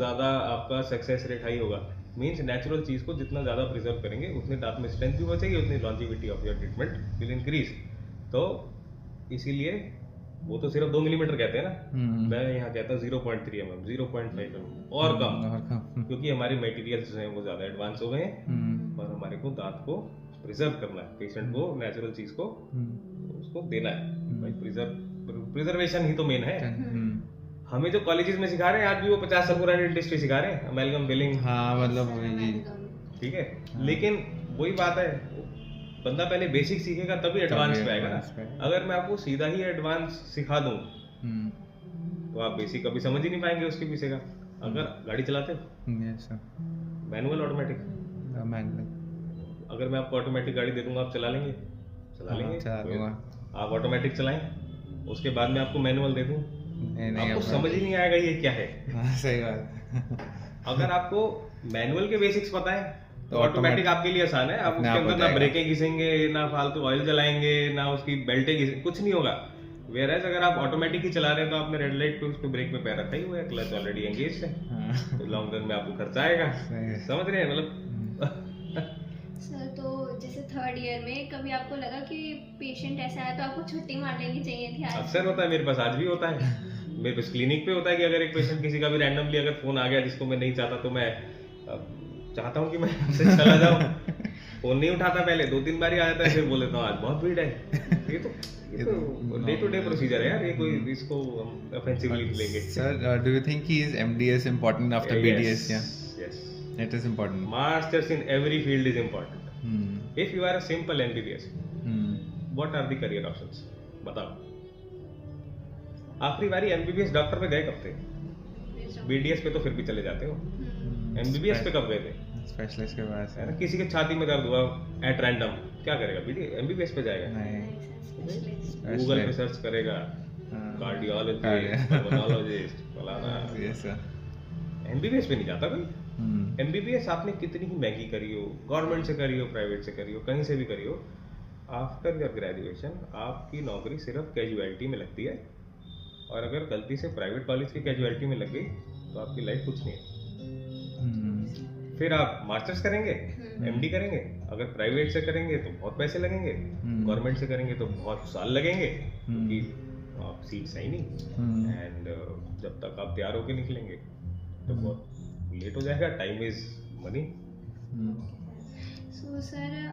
ज़्यादा आपका success rate high होगा। मीन्स नेचुरल चीज़ को जितना ज़्यादा प्रिजर्व करेंगे उतने दांत में स्ट्रेंथ भी बचेगी, उतनी longevity of your treatment will increase. तो इसीलिए वो तो सिर्फ 2 मिलीमीटर कहते हैं ना, मैं यहाँ कहता हूँ 0.3 mm, 0.5 mm और कम, क्योंकि हमारे मटेरियल्स जो हैं वो ज़्यादा एडवांस हो गए हैं और हमारे को दांत को प्रिजर्व करना है, पेशेंट को नेचुरल चीज़ को उसको देना है भाई। प्रिजर्वेशन ही तो मेन है। हमें जो कॉलेजेस में सिखा रहे हैं आज भी वो 50 साल पुरानी इंडस्ट्री सिखा रहे हैं, अमेलगम बिलिंग। हाँ मतलब वही, ठीक है, लेकिन वही बात है, बंदा पहले बेसिक सीखेगा तभी एडवांस पे आएगा ना। अगर मैं आपको सीधा ही एडवांस सिखा दूं तो आप बेसिक कभी समझ ही नहीं पाएंगे उसके पीछे का। अगर गाड़ी चलाते हो मैनुअल ऑटोमेटिक, अगर मैं आपको ऑटोमेटिक गाड़ी दे दूंगा आप चला लेंगे? चला लेंगे। आप ऑटोमेटिक चलाएं, उसके बाद में आपको मैनुअल दे दूं, आपको समझ ही नहीं आएगा ये क्या है। सही बात। अगर आपको मैनुअल के बेसिक्स पता है तो ऑटोमेटिक आपके लिए आसान है। आप उसके अंदर ना ब्रेकें घिसेंगे, ना फालतू ऑयल जलाएंगे, ना उसकी बेल्टें घिसेंगे, कुछ नहीं होगा। वेयरएज अगर आप ऑटोमेटिक ही चला रहे हैं तो आपने रेड लाइट पे उस पे ब्रेक में पैर रखा ही हुआ है, क्लच ऑलरेडी एंगेज है, तो लॉन्ग रन में आपको खर्चा आएगा। समझ रहे हैं मतलब। सर तो जैसे थर्ड ईयर में कभी आपको लगा कि पेशेंट ऐसा है तो आपको छुट्टी मार लेनी चाहिए थी? अक्सर होता है, मेरे पास आज भी होता है। मेरे पास क्लिनिक पे होता है कि अगर एक पेशेंट किसी का भी रैंडमली अगर फोन आ गया जिसको मैं नहीं चाहता, तो मैं चाहता हूँ कि मैं उससे चला जाऊँ, फोन नहीं उठाता, पहले 2-3 बार ही आ जाता है, फिर बोल देता हूँ आज बहुत भीड़ है। ये तो डे टू डे प्रोसीजर है यार, ये कोई इसको ऑफेंसिवली लेंगे। Sir do you think he is MDS important after BDS? Yes, it is important. Masters in every field is important. If you are a simple MBBS, what are the career options? बताओ। आखिरी बारी MBBS doctor पे गए कब थे? BDS पे तो फिर भी चले जाते हो, MBBS पे कब गए थे? स्पेशलिस्ट के पास है ना, किसी के छाती में दर्द हुआ एट रैंडम क्या करेगा? MBBS पे जाएगा? नहीं, गूगल पे सर्च करेगा, कार्डियोलॉजिस्ट, पल्मोनोलॉजिस्ट, फलाना। MBBS पे नहीं जाता कोई। MBBS आपने कितनी ही महंगी करी हो, गवर्नमेंट से करी हो, प्राइवेट से करी हो, कहीं से भी करी हो, आफ्टर योर ग्रेजुएशन आपकी नौकरी सिर्फ कैजुअलिटी में लगती है। और अगर गलती से प्राइवेट कॉलेज की कैजुअलिटी में लग गई तो आपकी लाइफ कुछ नहीं है। फिर आप मास्टर्स करेंगे, MD करेंगे, अगर प्राइवेट से करेंगे तो बहुत पैसे लगेंगे, गवर्नमेंट से करेंगे तो बहुत साल लगेंगे, क्योंकि आप सीट्स है ही नहीं, एंड जब तक आप तैयार होके निकलेंगे तो बहुत लेट हो जाएगा। Time is money. So sir